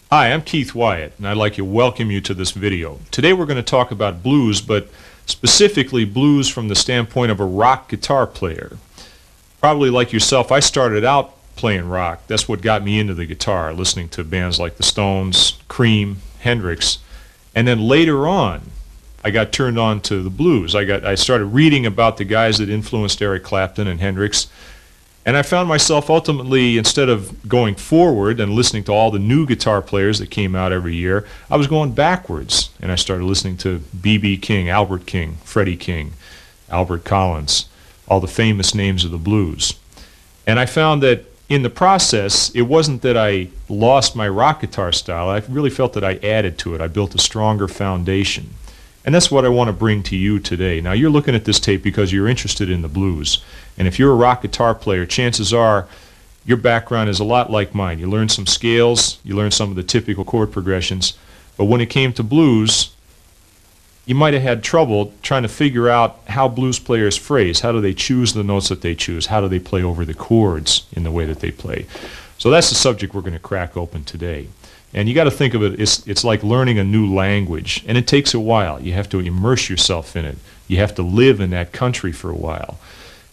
Hi, I'm Keith Wyatt, and I'd like to welcome you to this video. Today we're going to talk about blues, but specifically blues from the standpoint of a rock guitar player. Probably like yourself, I started out playing rock. That's what got me into the guitar, listening to bands like the Stones, Cream, Hendrix, and then later on I got turned on to the blues. I started reading about the guys that influenced Eric Clapton and Hendrix. And I found myself ultimately, instead of going forward and listening to all the new guitar players that came out every year, I was going backwards. And I started listening to B.B. King, Albert King, Freddie King, Albert Collins, all the famous names of the blues. And I found that in the process, it wasn't that I lost my rock guitar style. I really felt that I added to it. I built a stronger foundation. And that's what I want to bring to you today. Now, you're looking at this tape because you're interested in the blues. And if you're a rock guitar player, chances are your background is a lot like mine. You learn some scales, you learn some of the typical chord progressions, but when it came to blues, you might have had trouble trying to figure out how blues players phrase. How do they choose the notes that they choose? How do they play over the chords in the way that they play? So that's the subject we're going to crack open today. And you got to think of it, it's like learning a new language, and it takes a while. You have to immerse yourself in it. You have to live in that country for a while,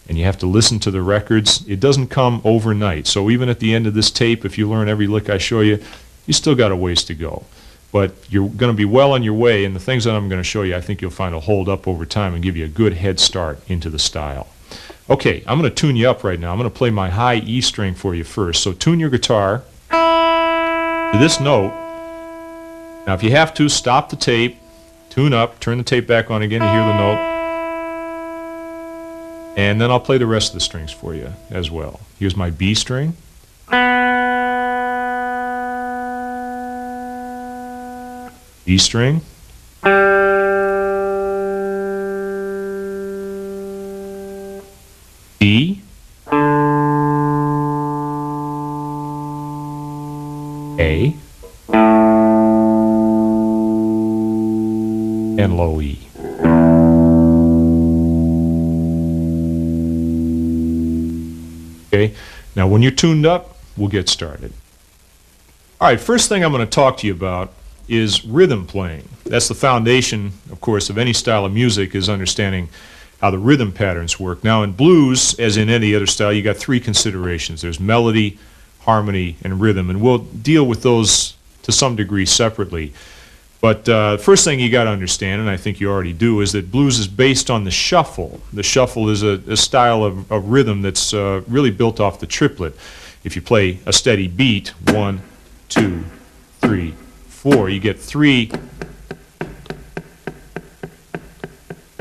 and you have to listen to the records. It doesn't come overnight. So even at the end of this tape, if you learn every lick I show you, you still got a ways to go. But you're going to be well on your way, and the things that I'm going to show you, I think you'll find will hold up over time and give you a good head start into the style. Okay, I'm going to tune you up right now. I'm going to play my high E string for you first. So tune your guitar to this note. Now if you have to, stop the tape, tune up, turn the tape back on again to hear the note, and then I'll play the rest of the strings for you as well. Here's my B string, E string, D, A, and low E. Okay, now when you're tuned up, we'll get started. All right, first thing I'm going to talk to you about is rhythm playing. That's the foundation, of course, of any style of music, is understanding how the rhythm patterns work. Now in blues, as in any other style, you got three considerations. There's melody, harmony, and rhythm, and we'll deal with those to some degree separately. But first thing you got to understand, and I think you already do, is that blues is based on the shuffle. The shuffle is a style of rhythm that's really built off the triplet. If you play a steady beat, 1, 2, 3, 4, you get 3,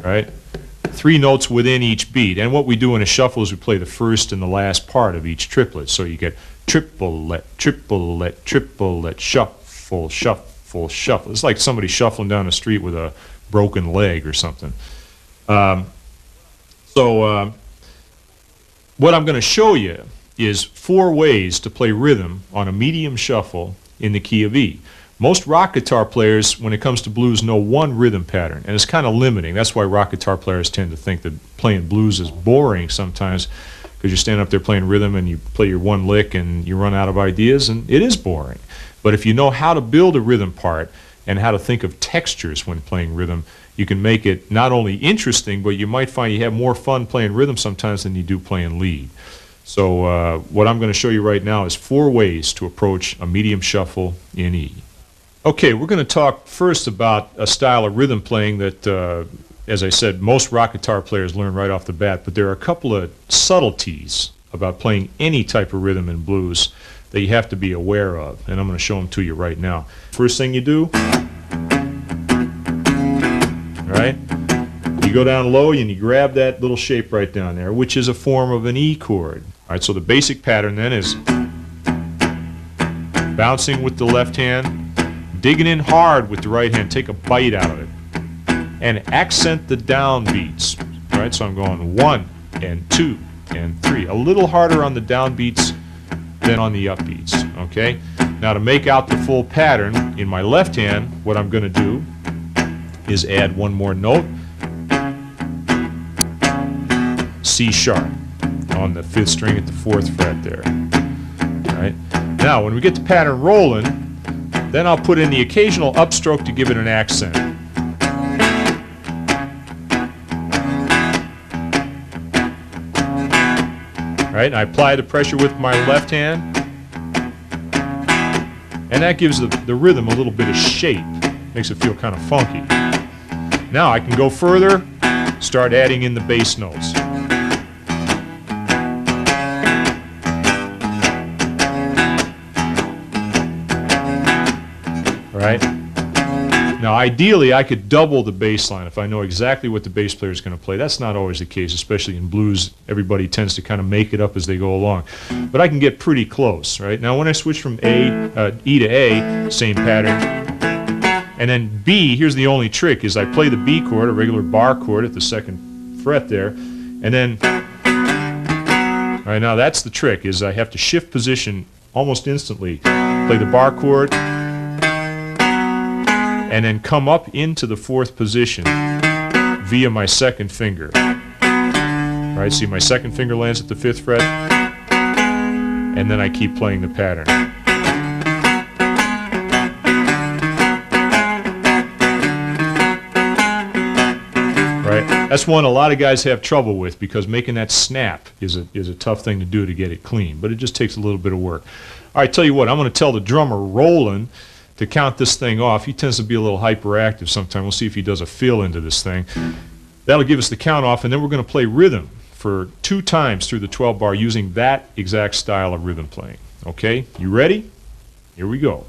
right? 3 notes within each beat. And what we do in a shuffle is we play the first and the last part of each triplet. So you get triplet, triplet, triplet, shuffle, shuffle, shuffle. It's like somebody shuffling down the street with a broken leg or something. What I'm going to show you is 4 ways to play rhythm on a medium shuffle in the key of E. Most rock guitar players, when it comes to blues, know one rhythm pattern, and it's kind of limiting. That's why rock guitar players tend to think that playing blues is boring sometimes, because you're standing up there playing rhythm and you play your one lick and you run out of ideas, and it is boring. But if you know how to build a rhythm part and how to think of textures when playing rhythm, you can make it not only interesting, but you might find you have more fun playing rhythm sometimes than you do playing lead. So what I'm going to show you right now is 4 ways to approach a medium shuffle in E. Okay, we're going to talk first about a style of rhythm playing that, as I said, most rock guitar players learn right off the bat, but there are a couple of subtleties about playing any type of rhythm in blues that you have to be aware of, and I'm going to show them to you right now. First thing you do, all right, you go down low and you grab that little shape right down there, which is a form of an E chord. All right, so the basic pattern then is bouncing with the left hand, digging in hard with the right hand, take a bite out of it, and accent the downbeats. All right, so I'm going 1 and 2 and 3, a little harder on the downbeats than on the upbeats. Okay, now to make out the full pattern in my left hand, what I'm going to do is add one more note, C sharp on the 5th string at the 4th fret there. All right, now when we get the pattern rolling, Then I'll put in the occasional upstroke to give it an accent. Right, and I apply the pressure with my left hand, and that gives the rhythm a little bit of shape. Makes it feel kind of funky. Now I can go further, start adding in the bass notes. Right? Now ideally I could double the bass line if I know exactly what the bass player is going to play. That's not always the case, especially in blues. Everybody tends to kind of make it up as they go along. But I can get pretty close, right? Now when I switch from E to A, same pattern. And then B, here's the only trick, is I play the B chord, a regular bar chord at the 2nd fret there, and then, all right, now that's the trick, is I have to shift position almost instantly. Play the bar chord, and then come up into the 4th position via my 2nd finger. All right, see my 2nd finger lands at the 5th fret, and then I keep playing the pattern. Right? That's one a lot of guys have trouble with, because making that snap is a tough thing to do to get it clean, but it just takes a little bit of work. All right, tell you what, I'm going to tell the drummer Roland to count this thing off. He tends to be a little hyperactive sometimes. We'll see if he does a fill into this thing. That'll give us the count off, and then we're going to play rhythm for 2 times through the 12 bar using that exact style of rhythm playing. Okay, you ready? Here we go.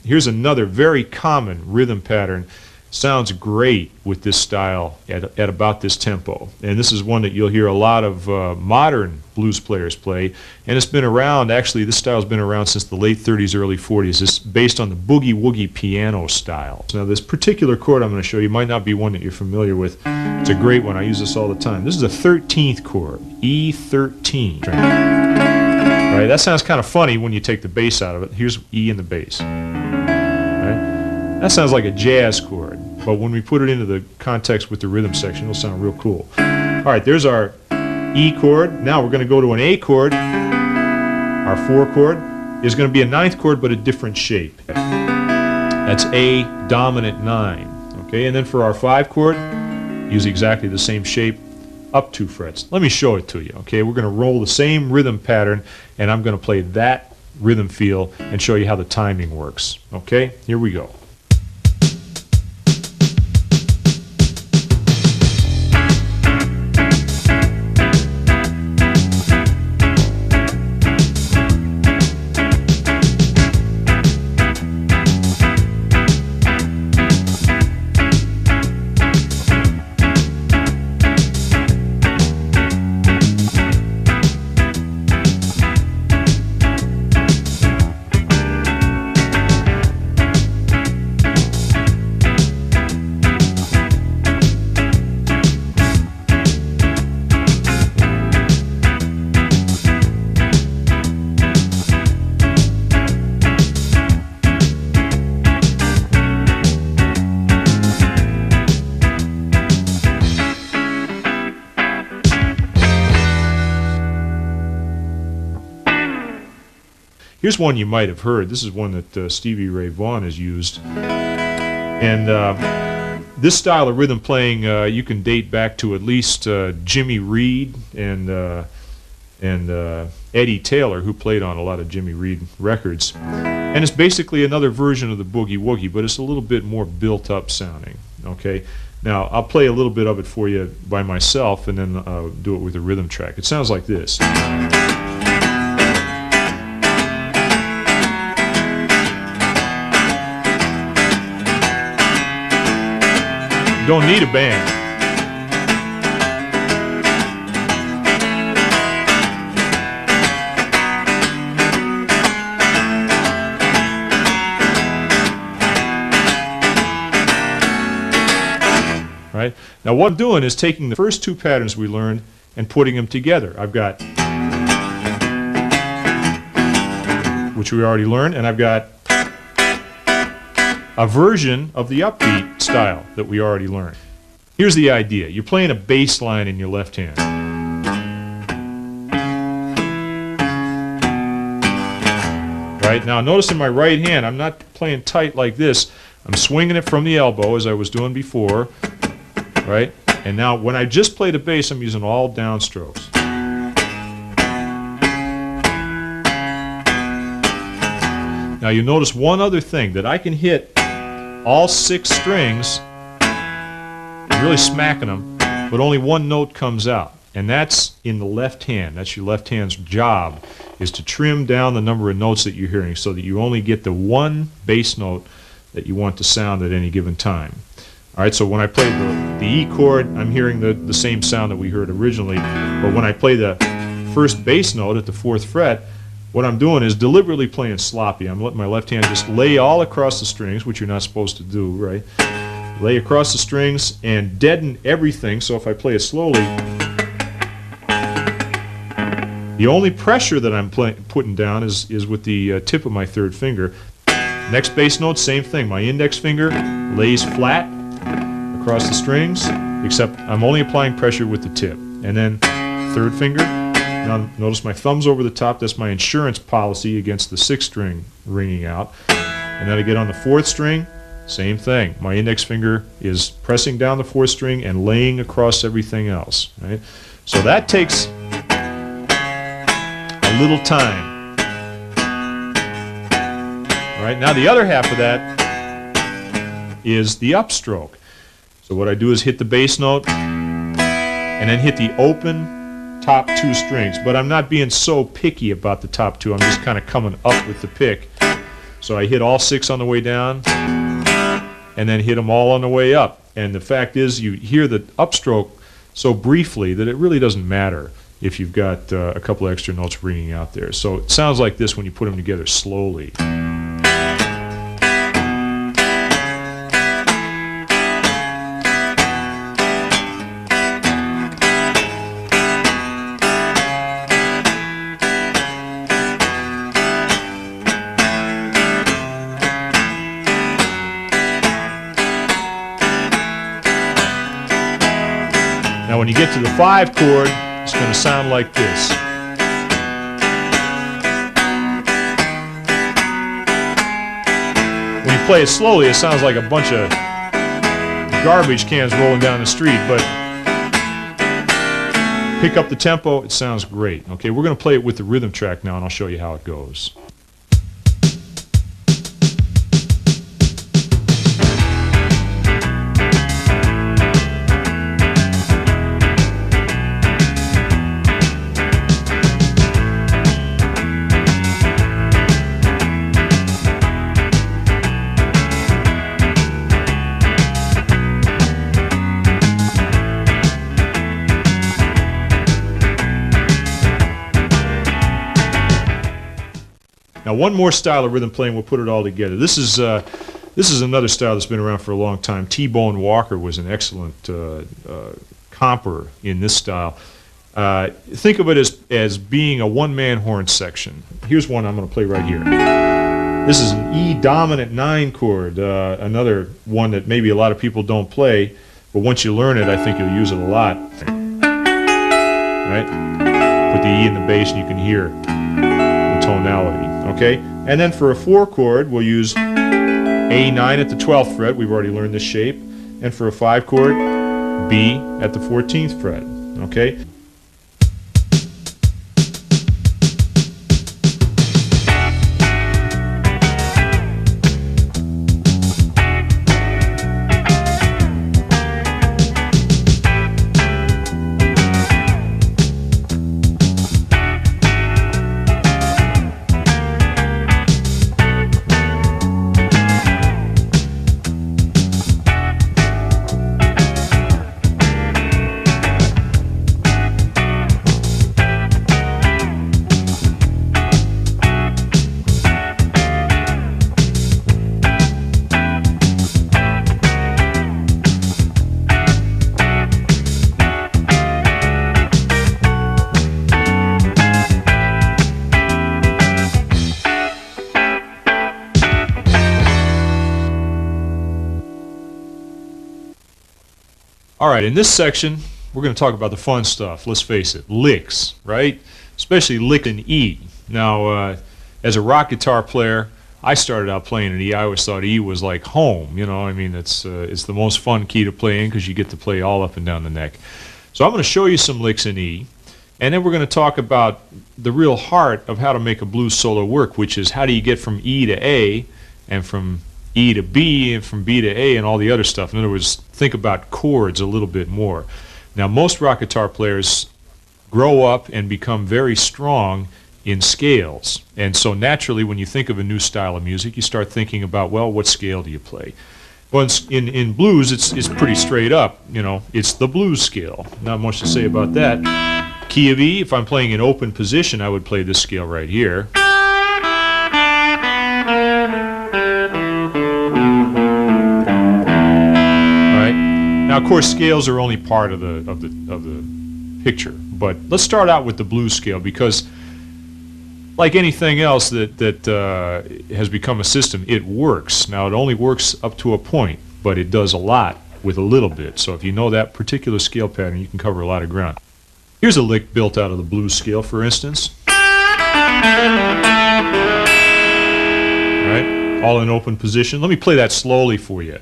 Here's another very common rhythm pattern. Sounds great with this style at about this tempo. And this is one that you'll hear a lot of modern blues players play. And it's been around, actually this style's been around since the late 30s, early 40s. It's based on the boogie-woogie piano style. Now this particular chord I'm going to show you might not be one that you're familiar with. It's a great one. I use this all the time. This is a 13th chord, E13. Right, that sounds kind of funny when you take the bass out of it. Here's E in the bass. That sounds like a jazz chord, but when we put it into the context with the rhythm section, it'll sound real cool. All right, there's our E chord. Now we're going to go to an A chord. Our 4 chord is going to be a 9th chord, but a different shape. That's A dominant 9. Okay, and then for our 5 chord, use exactly the same shape, up 2 frets. Let me show it to you. Okay, we're going to roll the same rhythm pattern, and I'm going to play that rhythm feel and show you how the timing works. Okay, here we go. Here's one you might have heard. This is one that Stevie Ray Vaughan has used. And this style of rhythm playing you can date back to at least Jimmy Reed and Eddie Taylor, who played on a lot of Jimmy Reed records. And it's basically another version of the boogie woogie, but it's a little bit more built up sounding. Okay, Now, I'll play a little bit of it for you by myself and then do it with a rhythm track. It sounds like this. You don't need a band. Right? Now what I'm doing is taking the first two patterns we learned and putting them together. I've got, which we already learned, and I've got a version of the upbeat style that we already learned. Here's the idea. You're playing a bass line in your left hand. Right? Now notice in my right hand, I'm not playing tight like this. I'm swinging it from the elbow as I was doing before. Right? And now when I just play the bass, I'm using all downstrokes. Now you notice one other thing, that I can hit all 6 strings, really smacking them, but only one note comes out. And that's in the left hand. That's your left hand's job, is to trim down the number of notes that you're hearing so that you only get the one bass note that you want to sound at any given time. All right, so when I play the E chord, I'm hearing the same sound that we heard originally. But when I play the first bass note at the 4th fret, what I'm doing is deliberately playing sloppy. I'm letting my left hand just lay all across the strings, which you're not supposed to do, right? Lay across the strings and deaden everything, so if I play it slowly, the only pressure that I'm putting down is with the tip of my 3rd finger. Next bass note, same thing. My index finger lays flat across the strings, except I'm only applying pressure with the tip. And then 3rd finger. Now notice my thumb's over the top. That's my insurance policy against the 6th string ringing out. And then I get on the 4th string, same thing. My index finger is pressing down the 4th string and laying across everything else. Right? So that takes a little time. All right, now the other half of that is the upstroke. So what I do is hit the bass note and then hit the open top 2 strings. But I'm not being so picky about the top 2. I'm just kind of coming up with the pick. So I hit all 6 on the way down and then hit them all on the way up. And the fact is, you hear the upstroke so briefly that it really doesn't matter if you've got a couple extra notes ringing out there. So it sounds like this when you put them together slowly. Now when you get to the 5 chord, it's going to sound like this. When you play it slowly, it sounds like a bunch of garbage cans rolling down the street, but pick up the tempo, it sounds great. Okay, we're going to play it with the rhythm track now, and I'll show you how it goes. Now one more style of rhythm playing, we'll put it all together. This is another style that's been around for a long time. T-Bone Walker was an excellent comper in this style. Think of it as being a one-man horn section. Here's one I'm going to play right here. This is an E dominant 9 chord, another one that maybe a lot of people don't play, but once you learn it, I think you'll use it a lot. Right? Put the E in the bass and you can hear the tonality. Okay? And then for a 4 chord, we'll use A9 at the 12th fret. We've already learned this shape. And for a 5 chord, B at the 14th fret. Okay? All right, in this section, we're going to talk about the fun stuff. Let's face it, licks, right? Especially lick in E. Now, as a rock guitar player, I started out playing an E. I always thought E was like home, you know. I mean, it's the most fun key to play in because you get to play all up and down the neck. So I'm going to show you some licks in E, and then we're going to talk about the real heart of how to make a blues solo work, which is how do you get from E to A, and from E to B, and from B to A, and all the other stuff. In other words, think about chords a little bit more. Now, most rock guitar players grow up and become very strong in scales, and so naturally when you think of a new style of music you start thinking about, well, what scale do you play? Well, in blues it's pretty straight up, you know, it's the blues scale. Not much to say about that. Key of E, if I'm playing in open position I would play this scale right here. Right? Now of course scales are only part of the picture, but let's start out with the blues scale, because like anything else that has become a system, it works. Now, it only works up to a point, but it does a lot with a little bit. So if you know that particular scale pattern, you can cover a lot of ground. Here's a lick built out of the blues scale, for instance. All right, all in open position. Let me play that slowly for you.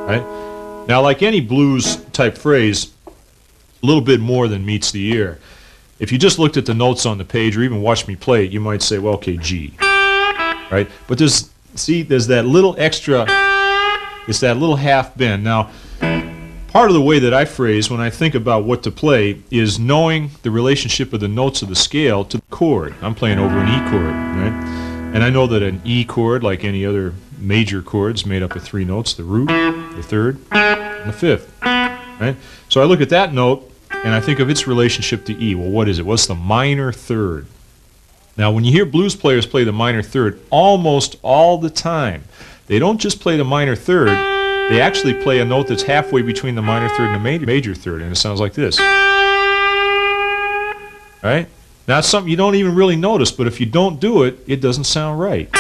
Right? Now, like any blues type phrase, a little bit more than meets the ear. If you just looked at the notes on the page or even watched me play it, you might say, well, okay, G. Right? But there's that little extra, it's that little half bend. Now, part of the way that I phrase when I think about what to play is knowing the relationship of the notes of the scale to the chord. I'm playing over an E chord, right? And I know that an E chord, like any other major chords, made up of 3 notes: the root, the third, and the fifth. Right? So I look at that note and I think of its relationship to E. Well, what is it? What's the minor third? Now, when you hear blues players play the minor third, almost all the time, they don't just play the minor third, they actually play a note that's halfway between the minor third and the major third, and it sounds like this. Right? Now, it's something you don't even really notice, but if you don't do it, it doesn't sound right.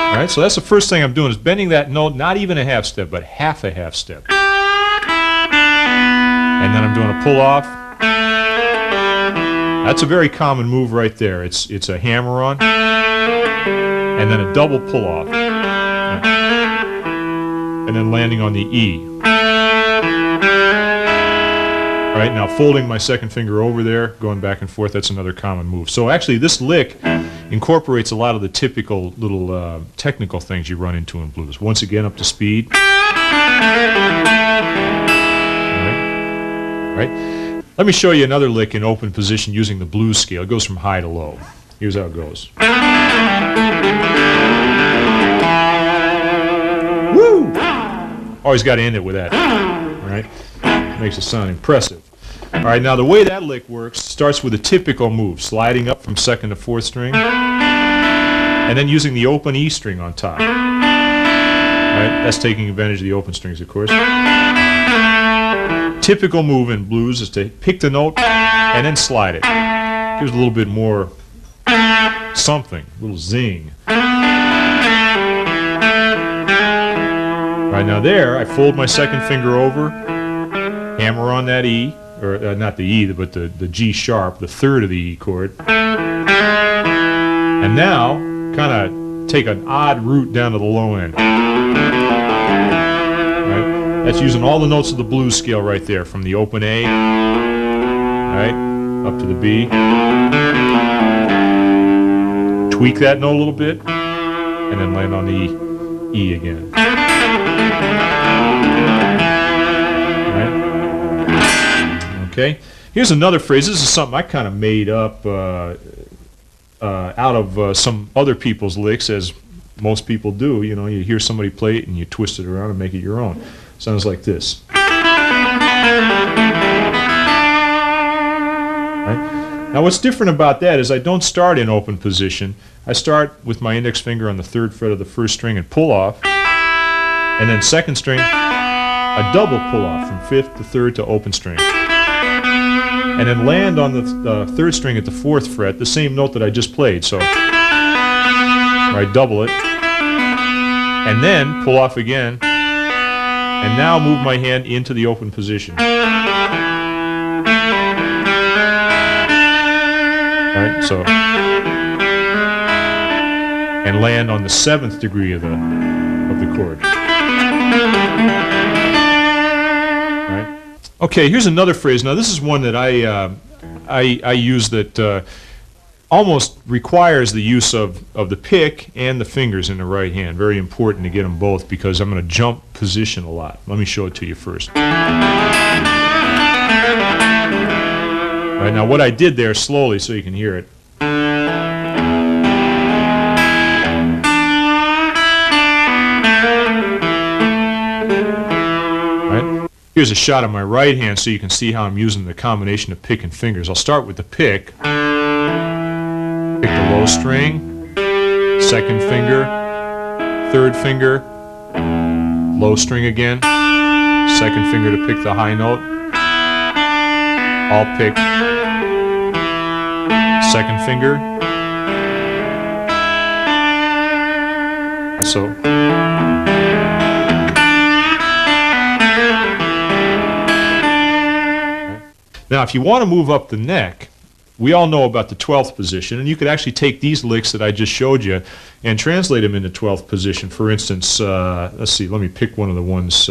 All right, so that's the first thing I'm doing, is bending that note, not even a half step, but half a half step. And then I'm doing a pull off. That's a very common move right there. It's a hammer on, and then a double pull off, and then landing on the E. All right, now folding my second finger over there, going back and forth, that's another common move. So actually this lick incorporates a lot of the typical little technical things you run into in blues. Once again, up to speed. All right. Let me show you another lick in open position using the blues scale. It goes from high to low. Here's how it goes. Woo! Always got to end it with that. All right? Makes it sound impressive. All right, now the way that lick works starts with a typical move, sliding up from 2nd to 4th string, and then using the open E string on top. All right, that's taking advantage of the open strings, of course. Typical move in blues is to pick the note and then slide it. Gives a little bit more something, a little zing. All right, now there, I fold my second finger over, hammer on that E, or not the E, but the G sharp, the third of the E chord. And now, kind of take an odd root down to the low end. Right? That's using all the notes of the blues scale right there, from the open A, right, up to the B. Tweak that note a little bit, and then land on the E again. Okay. Here's another phrase. This is something I kind of made up out of some other people's licks, as most people do. You know, you hear somebody play it and you twist it around and make it your own. Sounds like this. Right? Now, what's different about that is I don't start in open position. I start with my index finger on the 3rd fret of the 1st string and pull off, and then 2nd string, a double pull off from 5th to 3rd to open string. and then land on the third string at the fourth fret, the same note that I just played. So I double it, and then pull off again, and now move my hand into the open position. Alright, so, and land on the 7th degree of the chord. Right? Okay, here's another phrase. Now this is one that I use that almost requires the use of the pick and the fingers in the right hand. Very important to get them both because I'm going to jump position a lot. Let me show it to you first. Right, now what I did there slowly so you can hear it. Right? Here's a shot of my right hand so you can see how I'm using the combination of pick and fingers. I'll start with the pick. Pick the low string, second finger, third finger, low string again, second finger to pick the high note. I'll pick second finger. So. Now, if you want to move up the neck, we all know about the 12th position, and you could actually take these licks that I just showed you and translate them into 12th position. For instance, let's see, let me pick one of the ones.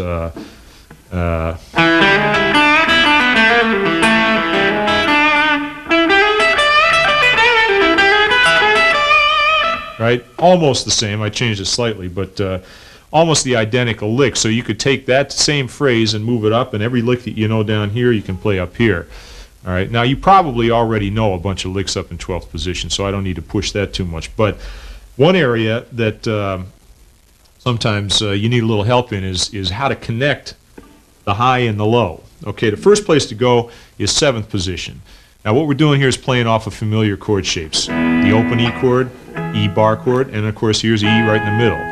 Right? Almost the same. I changed it slightly, but almost the identical lick. So you could take that same phrase and move it up, and every lick that you know down here, you can play up here. All right. Now, you probably already know a bunch of licks up in 12th position, so I don't need to push that too much. But one area that sometimes you need a little help in is how to connect the high and the low. Okay, the first place to go is 7th position. Now, what we're doing here is playing off of familiar chord shapes. The open E chord, E bar chord, and of course here's E right in the middle.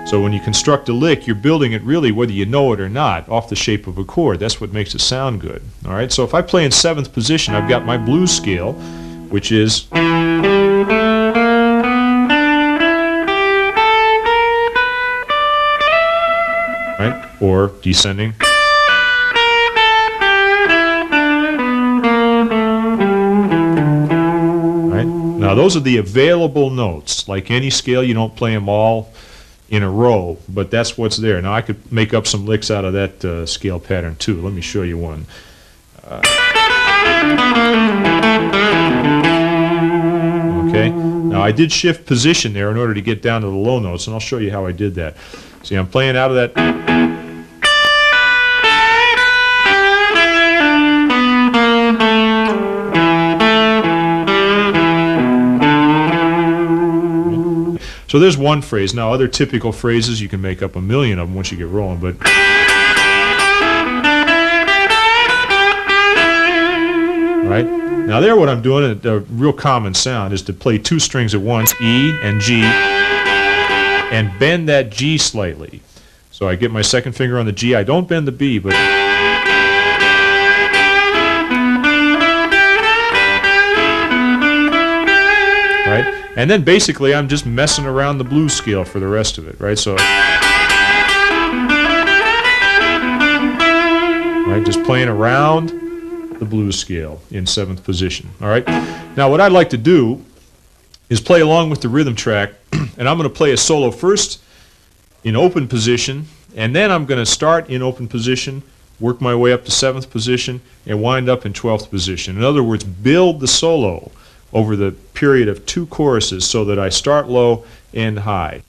So when you construct a lick, you're building it really, whether you know it or not, off the shape of a chord. That's what makes it sound good. All right. So if I play in 7th position, I've got my blues scale, which is right, or descending. Right. Now those are the available notes. Like any scale, you don't play them all in a row, but that's what's there. Now I could make up some licks out of that scale pattern too. Let me show you one. Okay, now I did shift position there in order to get down to the low notes, and I'll show you how I did that. See, I'm playing out of that. So there's one phrase. Now, other typical phrases, you can make up a million of them once you get rolling, but right? Now there what I'm doing, a real common sound, is to play two strings at once, E and G, and bend that G slightly. So I get my second finger on the G. I don't bend the B, but right? And then basically I'm just messing around the blues scale for the rest of it, right? So, right, just playing around the blues scale in 7th position, all right? Now what I'd like to do is play along with the rhythm track, and I'm going to play a solo first in open position, and then I'm going to start in open position, work my way up to 7th position, and wind up in 12th position. In other words, build the solo over the period of 2 choruses so that I start low and high.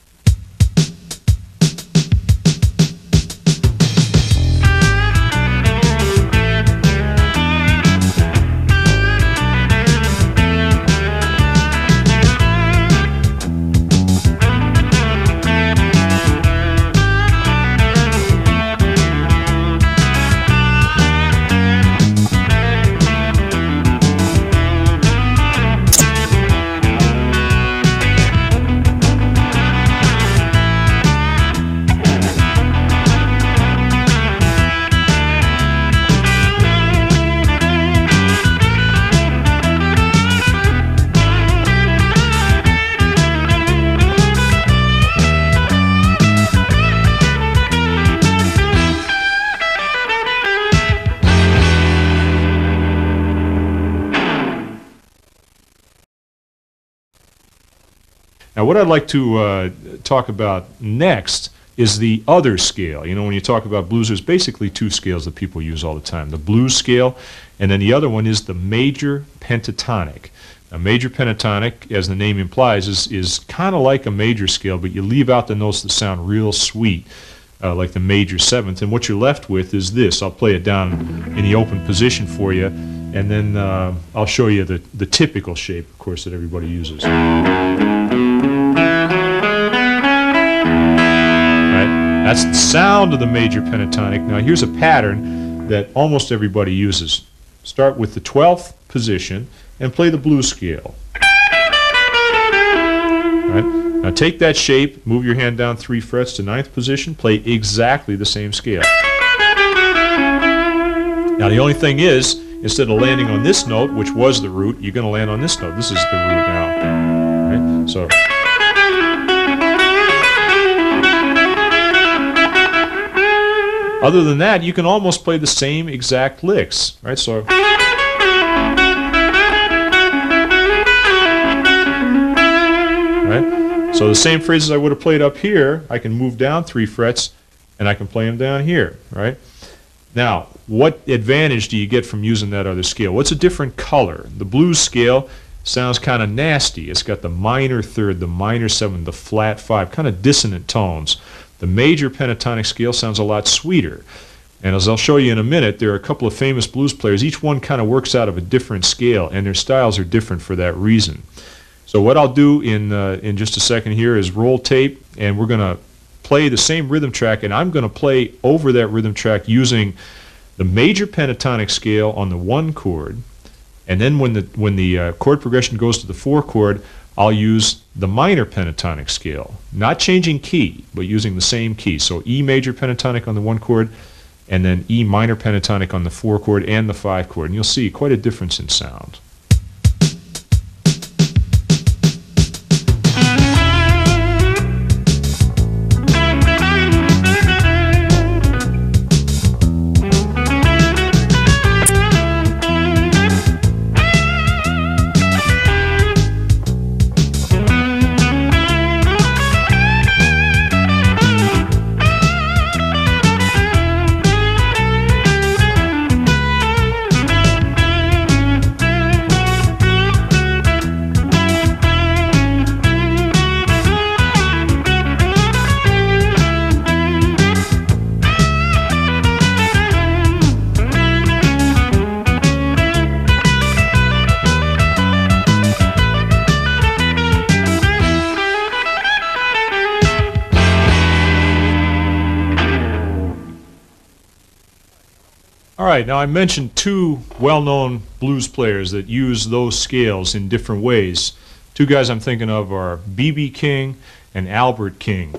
Now, what I'd like to talk about next is the other scale. You know, when you talk about blues, there's basically two scales that people use all the time. The blues scale, and then the other one is the major pentatonic. A major pentatonic, as the name implies, is kind of like a major scale, but you leave out the notes that sound real sweet, like the major seventh. And what you're left with is this. I'll play it down in the open position for you, and then I'll show you the typical shape, of course, that everybody uses. That's the sound of the major pentatonic. Now here's a pattern that almost everybody uses. Start with the 12th position and play the blues scale. Right? Now take that shape, move your hand down 3 frets to 9th position, play exactly the same scale. Now the only thing is, instead of landing on this note, which was the root, you're going to land on this note. This is the root now. Right? So. Other than that, you can almost play the same exact licks, right? So, right? So the same phrases I would have played up here, I can move down 3 frets, and I can play them down here, right? Now, what advantage do you get from using that other scale? What's a different color? The blues scale sounds kind of nasty. It's got the minor third, the minor seventh, the flat 5, kind of dissonant tones. The major pentatonic scale sounds a lot sweeter. And as I'll show you in a minute, there are a couple of famous blues players. Each one kind of works out of a different scale, and their styles are different for that reason. So what I'll do in just a second here is roll tape, and we're going to play the same rhythm track, and I'm going to play over that rhythm track using the major pentatonic scale on the 1 chord, and then when the chord progression goes to the 4 chord, I'll use the minor pentatonic scale, not changing key, but using the same key. So E major pentatonic on the 1 chord, and then E minor pentatonic on the 4 chord and the 5 chord. And you'll see quite a difference in sound. All right, now I mentioned 2 well-known blues players that use those scales in different ways. 2 guys I'm thinking of are B.B. King and Albert King.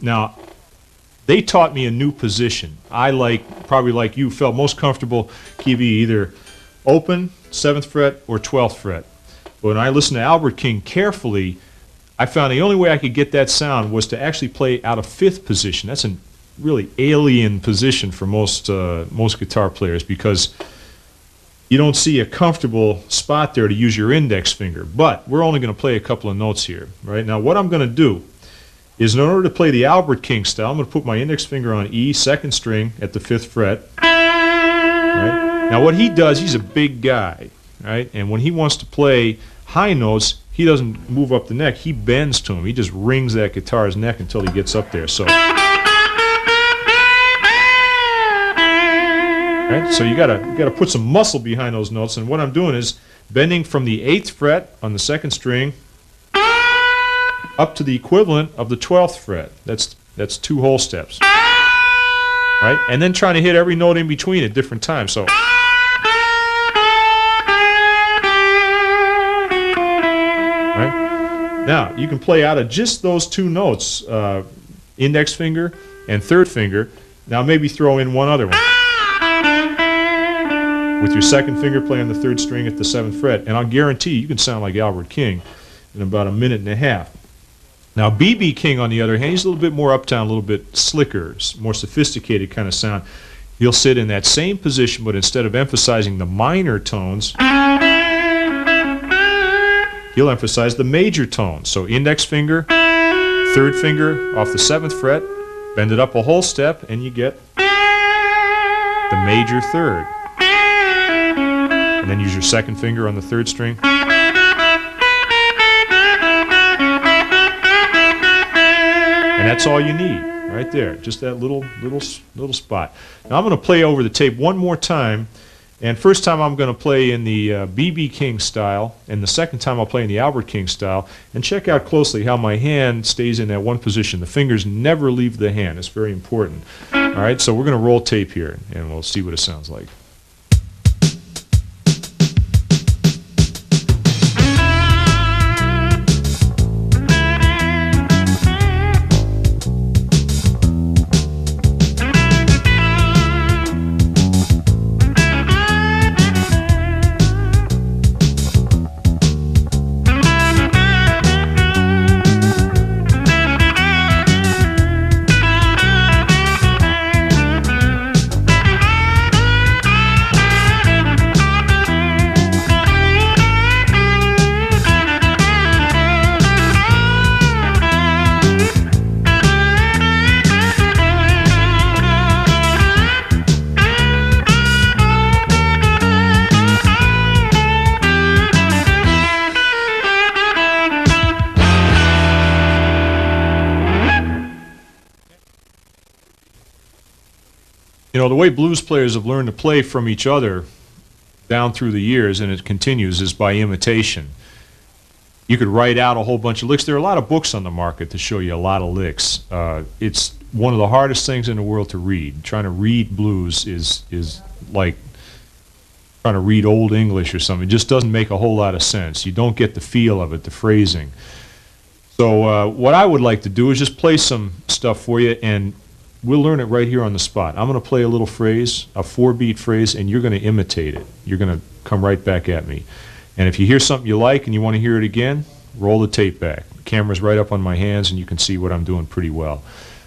Now, they taught me a new position. I, probably like you, felt most comfortable keeping either open, 7th fret, or 12th fret. But when I listened to Albert King carefully, I found the only way I could get that sound was to actually play out of 5th position. That's a really alien position for most guitar players, because you don't see a comfortable spot there to use your index finger. But we're only going to play a couple of notes here. Right now, what I'm going to do is, in order to play the Albert King style, I'm going to put my index finger on E, 2nd string at the 5th fret. Right? Now what he does, he's a big guy, right? And when he wants to play high notes, he doesn't move up the neck, he bends to him. He just wrings that guitar's neck until he gets up there. So, right? So you gotta put some muscle behind those notes, and what I'm doing is bending from the 8th fret on the 2nd string up to the equivalent of the 12th fret. That's 2 whole steps. Right? And then trying to hit every note in between at different times. So, right? Now, you can play out of just those 2 notes, index finger and 3rd finger. Now maybe throw in one other one. With your 2nd finger playing the 3rd string at the 7th fret. And I'll guarantee you can sound like Albert King in about a minute and a half. Now, B.B. King, on the other hand, he's a little bit more uptown, a little bit slicker, more sophisticated kind of sound. He'll sit in that same position, but instead of emphasizing the minor tones, you'll emphasize the major tone. So index finger, third finger off the 7th fret, bend it up a whole step, and you get the major third. And then use your 2nd finger on the 3rd string. And that's all you need, right there. Just that little spot. Now I'm going to play over the tape one more time. And first time I'm going to play in the B.B. King style, and the second time I'll play in the Albert King style. And check out closely how my hand stays in that one position. The fingers never leave the hand. It's very important. All right, so we're going to roll tape here, and we'll see what it sounds like. You know, the way blues players have learned to play from each other down through the years, and it continues, is by imitation. You could write out a whole bunch of licks. There are a lot of books on the market to show you a lot of licks. It's one of the hardest things in the world to read. Trying to read blues is like trying to read Old English or something. It just doesn't make a whole lot of sense. You don't get the feel of it, the phrasing. So what I would like to do is just play some stuff for you, and we'll learn it right here on the spot. I'm going to play a little phrase, a 4-beat phrase, and you're going to imitate it. You're going to come right back at me. And if you hear something you like and you want to hear it again, roll the tape back. The camera's right up on my hands, and you can see what I'm doing pretty well.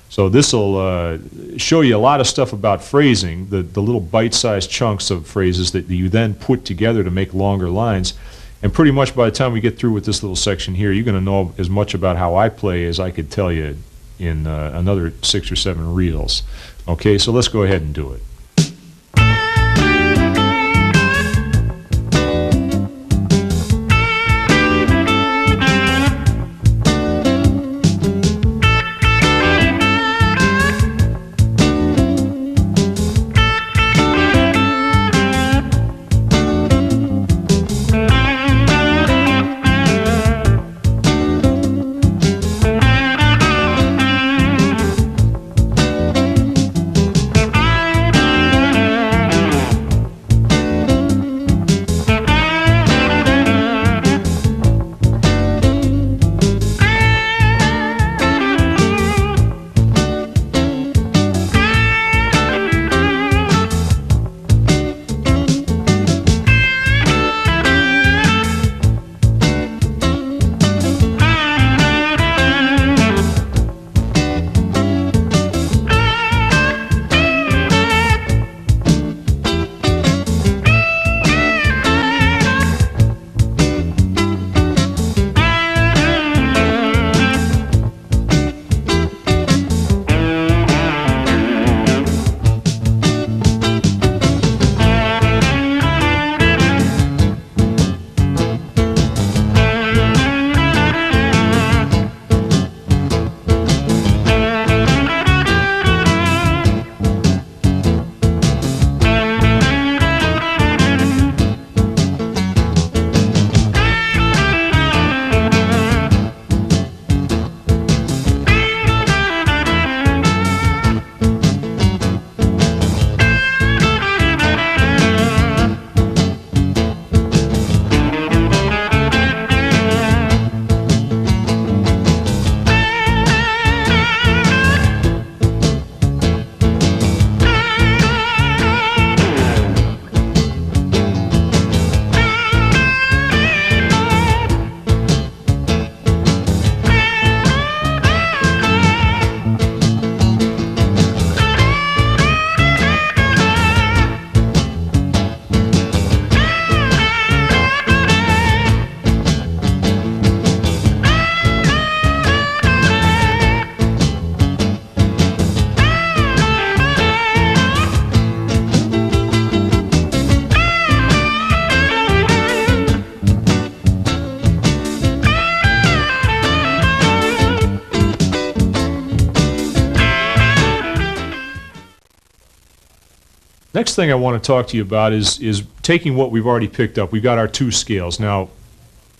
So this will show you a lot of stuff about phrasing, the little bite-sized chunks of phrases that you then put together to make longer lines. And pretty much by the time we get through with this little section here, you're going to know as much about how I play as I could tell you in another 6 or 7 reels. Okay, so let's go ahead and do it. Next thing I want to talk to you about is taking what we've already picked up. We've got our two scales. Now,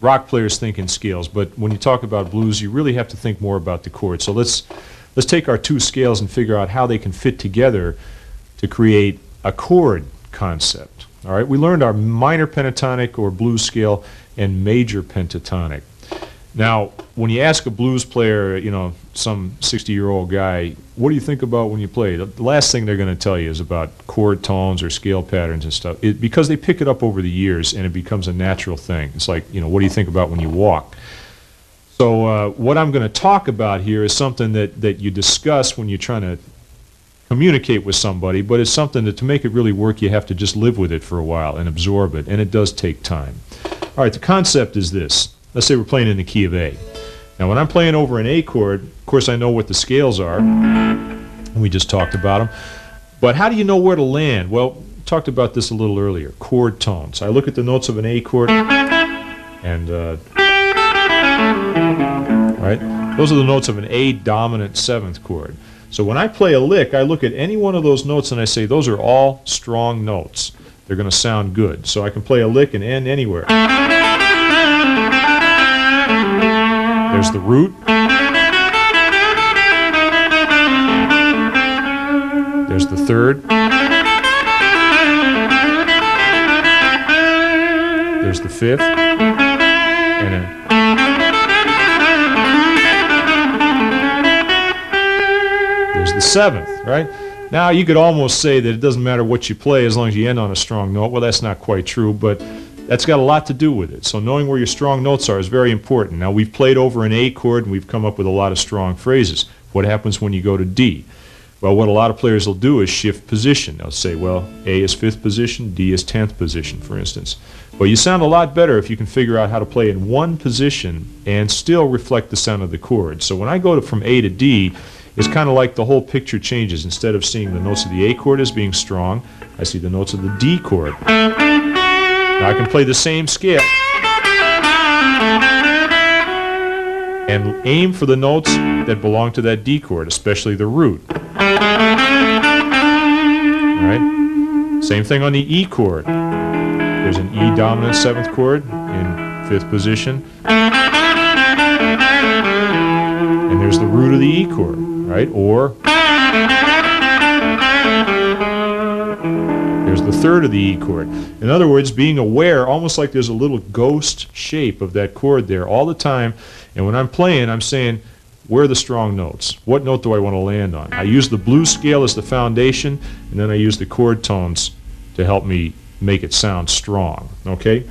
rock players think in scales, but when you talk about blues, you really have to think more about the chord. So let's take our two scales and figure out how they can fit together to create a chord concept. All right, we learned our minor pentatonic or blues scale and major pentatonic. Now, when you ask a blues player, you know, some 60-year-old guy, what do you think about when you play? The last thing they're going to tell you is about chord tones or scale patterns and stuff, because they pick it up over the years and it becomes a natural thing. It's like, you know, what do you think about when you walk? So what I'm going to talk about here is something that you discuss when you're trying to communicate with somebody, but it's something that to make it really work, you have to just live with it for a while and absorb it, and it does take time. All right, the concept is this. Let's say we're playing in the key of A. Now, when I'm playing over an A chord, of course I know what the scales are. We just talked about them. But how do you know where to land? Well, we talked about this a little earlier. Chord tones. I look at the notes of an A chord, and right, those are the notes of an A dominant seventh chord. So when I play a lick, I look at any one of those notes and I say those are all strong notes. They're going to sound good. So I can play a lick and end anywhere. There's the root. There's the third. There's the fifth. And then there's the seventh, right? Now you could almost say that it doesn't matter what you play as long as you end on a strong note. Well, that's not quite true, but that's got a lot to do with it. So knowing where your strong notes are is very important. Now, we've played over an A chord and we've come up with a lot of strong phrases. What happens when you go to D? Well, what a lot of players will do is shift position. They'll say, well, A is 5th position, D is 10th position, for instance. Well, you sound a lot better if you can figure out how to play in one position and still reflect the sound of the chord. So when I go from A to D, it's kind of like the whole picture changes. Instead of seeing the notes of the A chord as being strong, I see the notes of the D chord. Now I can play the same scale and aim for the notes that belong to that D chord, especially the root. All right? Same thing on the E chord. There's an E dominant 7th chord in 5th position. And there's the root of the E chord, right? Or there's the third of the E chord. In other words, being aware, almost like there's a little ghost shape of that chord there all the time. And when I'm playing, I'm saying, where are the strong notes? What note do I want to land on? I use the blues scale as the foundation, and then I use the chord tones to help me make it sound strong. Okay?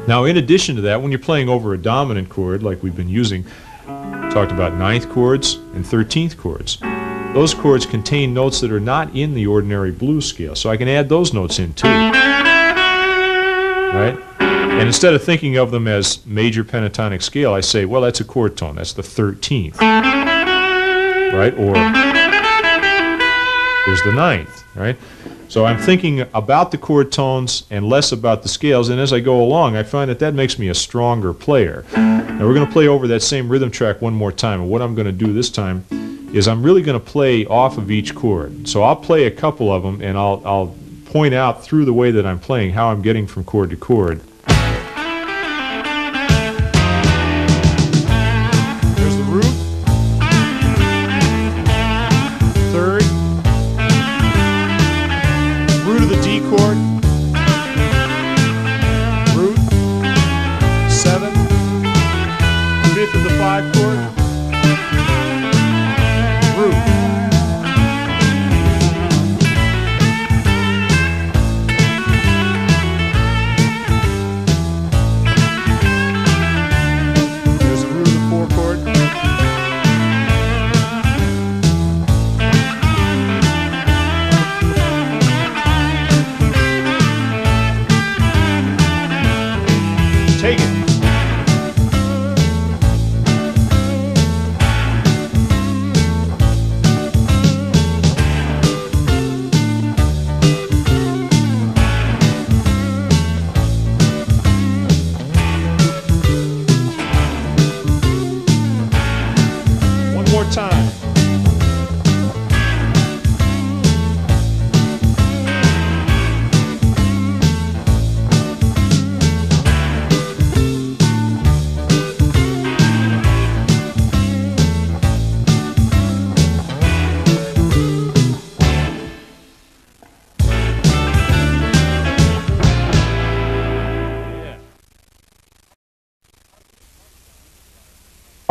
Now, in addition to that, when you're playing over a dominant chord, like we've been using, talked about 9th chords and 13th chords. Those chords contain notes that are not in the ordinary blues scale, so I can add those notes in too. Right? And instead of thinking of them as major pentatonic scale, I say, well, that's a chord tone. That's the 13th. Right? Or there's the 9th. Right? So I'm thinking about the chord tones and less about the scales, and as I go along, I find that that makes me a stronger player. Now we're going to play over that same rhythm track one more time, and what I'm going to do this time is I'm really going to play off of each chord. So I'll play a couple of them, and I'll point out through the way that I'm playing how I'm getting from chord to chord. There's the root, third, root of the D chord, root, 7th, 5th of the 5 chord, root.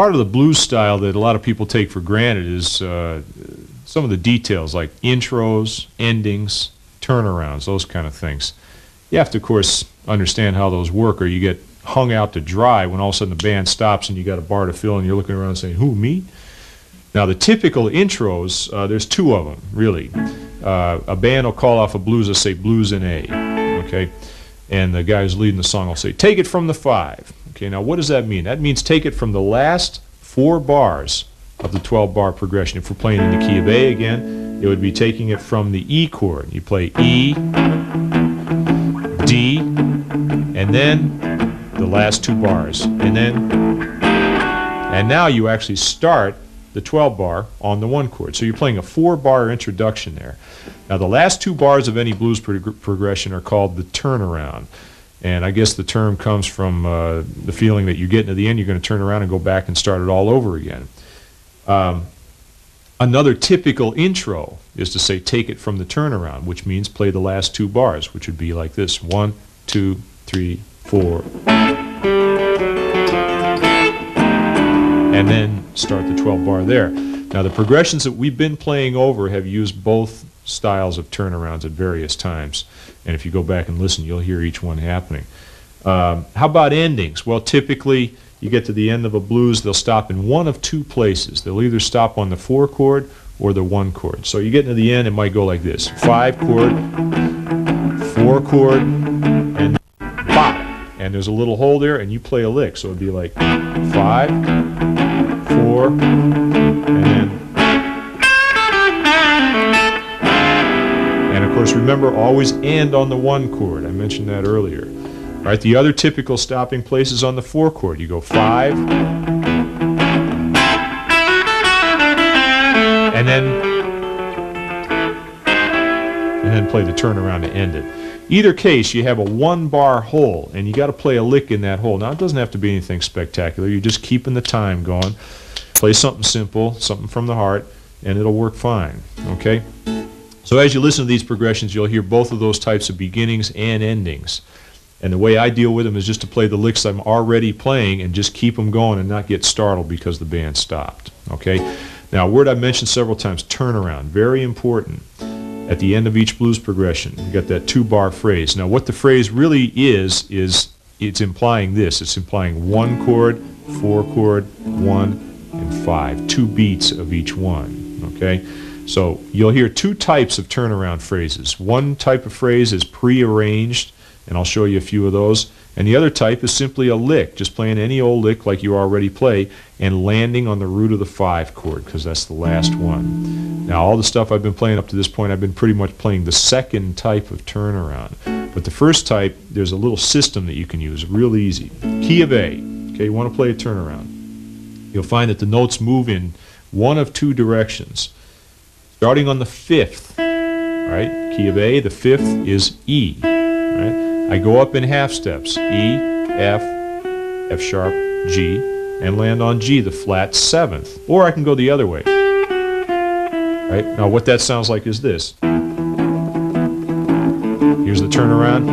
Part of the blues style that a lot of people take for granted is some of the details like intros, endings, turnarounds, those kind of things. You have to, of course, understand how those work, or you get hung out to dry when all of a sudden the band stops and you got a bar to fill and you're looking around saying, who, me? Now, the typical intros, there's two of them, really. A band will call off a blues, they'll say blues in A, okay? And the guy who's leading the song will say, take it from the 5. Okay, now what does that mean? That means take it from the last 4 bars of the 12-bar progression. If we're playing in the key of A again, it would be taking it from the E chord. You play E, D, and then the last 2 bars. And now you actually start the 12-bar on the 1 chord. So you're playing a 4-bar introduction there. Now the last 2 bars of any blues progression are called the turnaround. And I guess the term comes from the feeling that you're getting to the end, you're going to turn around and go back and start it all over again. Another typical intro is to say take it from the turnaround, which means play the last 2 bars, which would be like this: 1, 2, 3, 4. And then start the 12-bar there. Now the progressions that we've been playing over have used both styles of turnarounds at various times. And if you go back and listen, you'll hear each one happening. How about endings? Well, typically you get to the end of a blues, they'll stop in one of 2 places. They'll either stop on the 4 chord or the 1 chord. So you get to the end, it might go like this: 5 chord, 4 chord, and bop. And there's a little hole there, and you play a lick. So it'd be like 5, 4, and then. And of course, remember, always end on the 1 chord. I mentioned that earlier. Right, the other typical stopping place is on the 4 chord. You go 5, and then play the turnaround to end it. Either case, you have a 1-bar hole, and you got to play a lick in that hole. Now, it doesn't have to be anything spectacular. You're just keeping the time going. Play something simple, something from the heart, and it'll work fine. Okay. So as you listen to these progressions, you'll hear both of those types of beginnings and endings. And the way I deal with them is just to play the licks I'm already playing and just keep them going and not get startled because the band stopped. Okay? Now, a word I've mentioned several times, turnaround, very important. At the end of each blues progression, you got that 2-bar phrase. Now, what the phrase really is it's implying this. It's implying 1 chord, 4 chord, 1, and 5. 2 beats of each one. Okay? So you'll hear 2 types of turnaround phrases. One type of phrase is prearranged, and I'll show you a few of those. And the other type is simply a lick, just playing any old lick like you already play and landing on the root of the 5 chord, because that's the last one. Now, all the stuff I've been playing up to this point, I've been pretty much playing the second type of turnaround. But the first type, there's a little system that you can use, real easy. Key of A, okay, you want to play a turnaround. You'll find that the notes move in one of 2 directions. Starting on the 5th, right, key of A, the 5th is E, right? I go up in half steps, E, F, F sharp, G, and land on G, the flat 7th. Or I can go the other way. Right? Now what that sounds like is this. Here's the turnaround.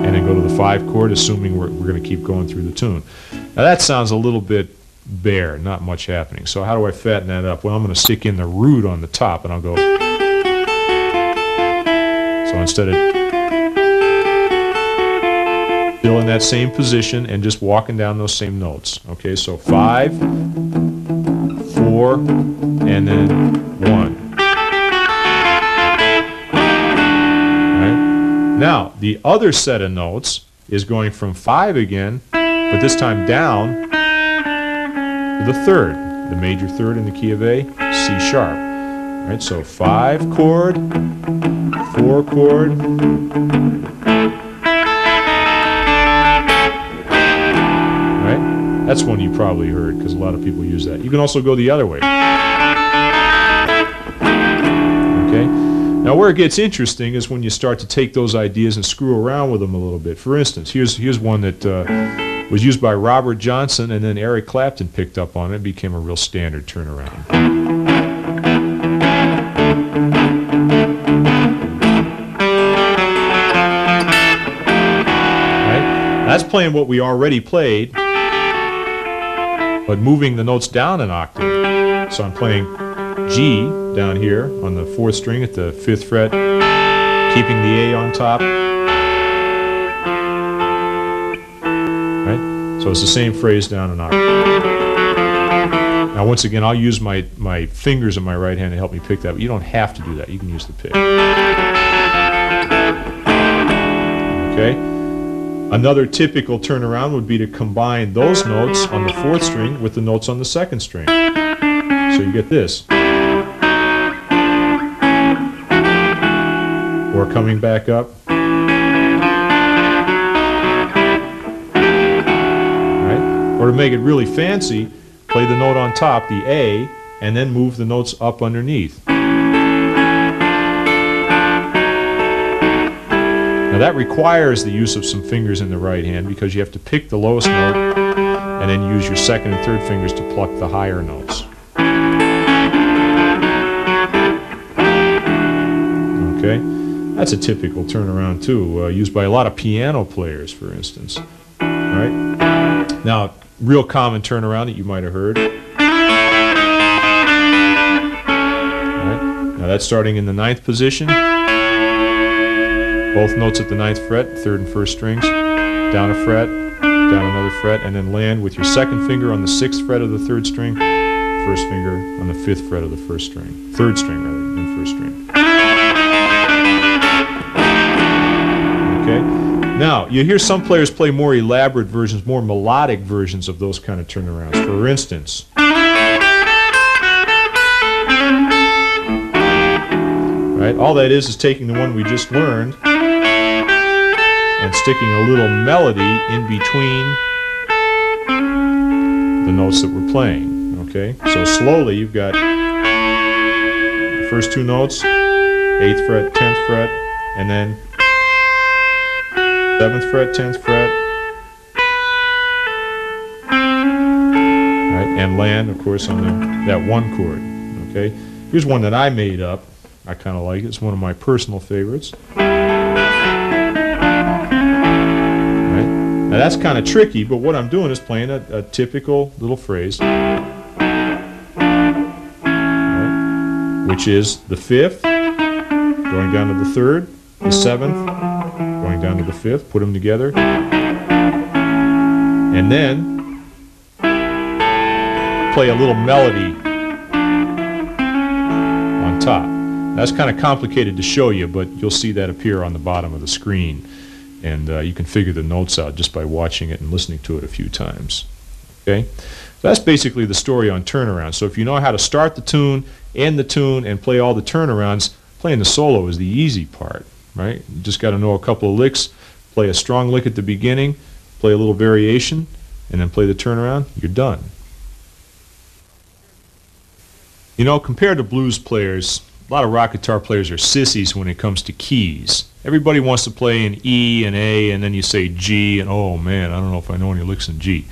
And then go to the 5 chord, assuming we're going to keep going through the tune. Now that sounds a little bit bare, not much happening. So how do I fatten that up? Well, I'm going to stick in the root on the top, and I'll go. So instead of still in that same position and just walking down those same notes. Okay, so 5, 4, and then 1. Right? Now, the other set of notes is going from 5 again, but this time down to the 3rd, the major 3rd in the key of A, C sharp. Right, so 5 chord, 4 chord, right? That's one you probably heard because a lot of people use that. You can also go the other way. Okay? Now where it gets interesting is when you start to take those ideas and screw around with them a little bit. For instance, here's one that was used by Robert Johnson, and then Eric Clapton picked up on it and became a real standard turnaround. That's playing what we already played, but moving the notes down an octave. So I'm playing G down here on the 4th string at the 5th fret, keeping the A on top. Right? So it's the same phrase down an octave. Now once again, I'll use my fingers in my right hand to help me pick that, but you don't have to do that. You can use the pick. Okay? Another typical turnaround would be to combine those notes on the 4th string with the notes on the 2nd string. So you get this. Or coming back up. Right? Or to make it really fancy, play the note on top, the A, and then move the notes up underneath. Now that requires the use of some fingers in the right hand because you have to pick the lowest note and then use your 2nd and 3rd fingers to pluck the higher notes. Okay, that's a typical turnaround too, used by a lot of piano players, for instance. All right. Now, real common turnaround that you might have heard. All right. Now that's starting in the 9th position. Both notes at the 9th fret, 3rd and 1st strings, down a fret, down another fret, and then land with your 2nd finger on the 6th fret of the 3rd string, 1st finger on the 5th fret of the 1st string, 3rd string rather, and 1st string. Okay? Now, you hear some players play more elaborate versions, more melodic versions of those kind of turnarounds. For instance, right? All that is taking the one we just learned and sticking a little melody in between the notes that we're playing. Okay? So slowly you've got the first 2 notes, 8th fret, 10th fret, and then 7th fret, 10th fret, right? And land, of course, on that 1 chord. Okay? Here's one that I made up. I kind of like it. It's one of my personal favorites. Right? Now that's kind of tricky, but what I'm doing is playing a typical little phrase, right? Which is the 5th, going down to the 3rd, the 7th, going down to the 5th, put them together, and then play a little melody on top. That's kind of complicated to show you, but you'll see that appear on the bottom of the screen, and you can figure the notes out just by watching it and listening to it a few times. Okay? So that's basically the story on turnaround. So if you know how to start the tune, end the tune, and play all the turnarounds, playing the solo is the easy part. Right? You just got to know a couple of licks, play a strong lick at the beginning, play a little variation, and then play the turnaround. You're done. You know, compared to blues players, a lot of rock guitar players are sissies when it comes to keys. Everybody wants to play an E and A, and then you say G, and oh man, I don't know if I know any licks in G.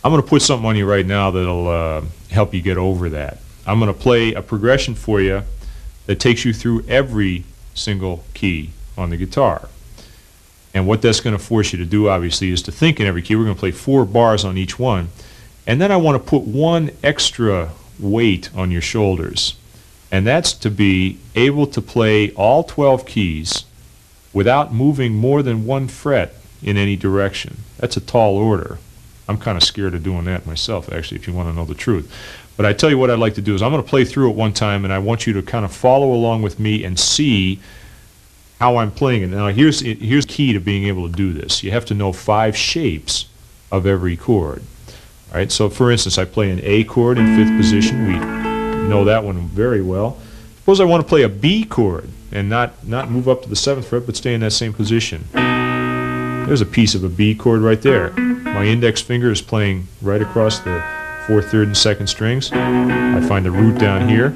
I'm going to put something on you right now that'll help you get over that. I'm going to play a progression for you that takes you through every single key on the guitar. And what that's going to force you to do, obviously, is to think in every key. We're going to play 4 bars on each one. And then I want to put one extra weight on your shoulders. And that's to be able to play all 12 keys without moving more than 1 fret in any direction. That's a tall order. I'm kind of scared of doing that myself, actually, if you want to know the truth. But I tell you what I'd like to do is I'm going to play through it one time, and I want you to kind of follow along with me and see how I'm playing it. Now, here's key to being able to do this. You have to know 5 shapes of every chord. All right, so for instance, I play an A chord in 5th position. We know that one very well. Suppose I want to play a B chord and not move up to the 7th fret, but stay in that same position. There's a piece of a B chord right there. My index finger is playing right across the 4th, 3rd, and 2nd strings. I find the root down here.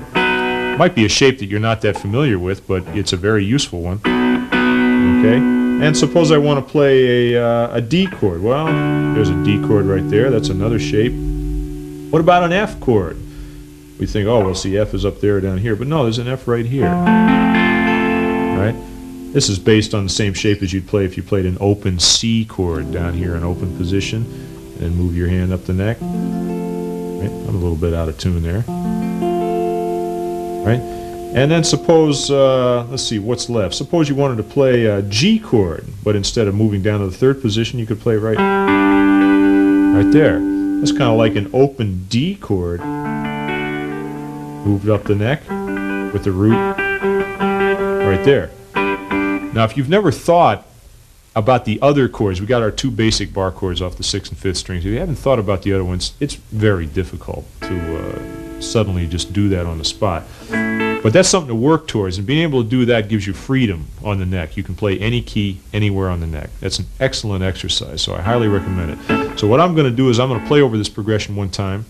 Might be a shape that you're not that familiar with, but it's a very useful one. Okay? And suppose I want to play a D chord. Well, there's a D chord right there. That's another shape. What about an F chord? We think, oh, well, see, F is up there or down here. But no, there's an F right here. Right? This is based on the same shape as you'd play if you played an open C chord down here in open position, and move your hand up the neck. Right? I'm a little bit out of tune there. Right? And then suppose, let's see, what's left? Suppose you wanted to play a G chord, but instead of moving down to the third position, you could play right there. That's kind of like an open D chord, moved up the neck with the root right there. Now, if you've never thought about the other chords, we got our two basic bar chords off the 6th and 5th strings. If you haven't thought about the other ones, it's very difficult to suddenly just do that on the spot. But that's something to work towards, and being able to do that gives you freedom on the neck. You can play any key anywhere on the neck. That's an excellent exercise, so I highly recommend it. So what I'm going to do is I'm going to play over this progression one time.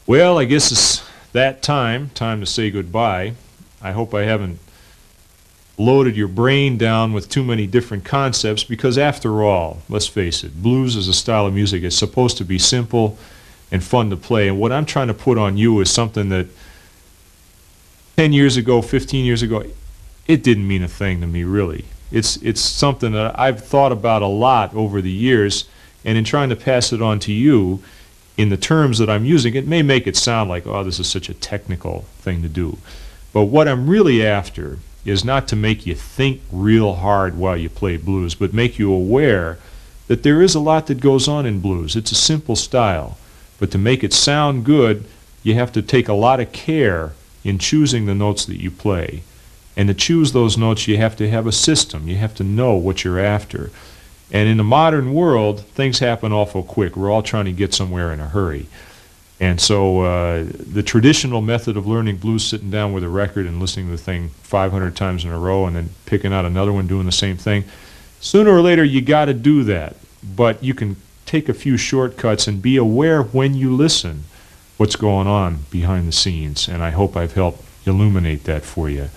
Well, I guess it's that time to say goodbye. I hope I haven't loaded your brain down with too many different concepts, because after all, let's face it, blues is a style of music. It's supposed to be simple and fun to play, and what I'm trying to put on you is something that 10 years ago, 15 years ago, it didn't mean a thing to me, really. It's something that I've thought about a lot over the years, and in trying to pass it on to you in the terms that I'm using, it may make it sound like, oh, this is such a technical thing to do. But what I'm really after is not to make you think real hard while you play blues, but make you aware that there is a lot that goes on in blues. It's a simple style, but to make it sound good, you have to take a lot of care in choosing the notes that you play. And to choose those notes, you have to have a system. You have to know what you're after. And in the modern world, things happen awful quick. We're all trying to get somewhere in a hurry. And so the traditional method of learning blues, sitting down with a record and listening to the thing 500 times in a row and then picking out another one doing the same thing, sooner or later you got to do that. But you can take a few shortcuts and be aware when you listen what's going on behind the scenes. And I hope I've helped illuminate that for you.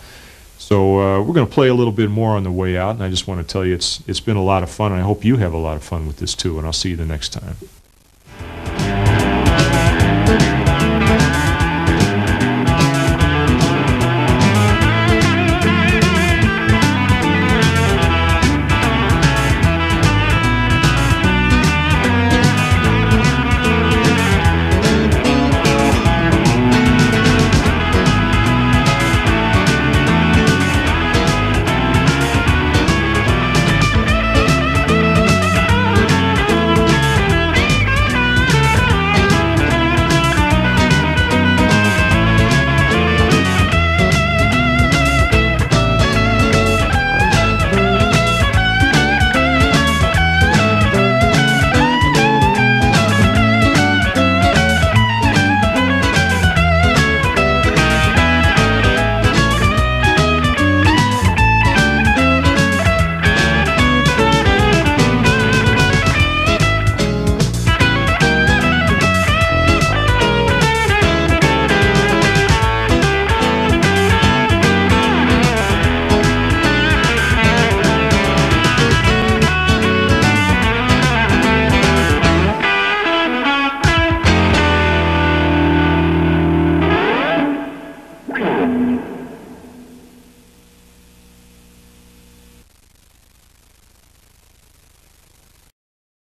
So we're going to play a little bit more on the way out, and I just want to tell you it's been a lot of fun, and I hope you have a lot of fun with this too, and I'll see you the next time.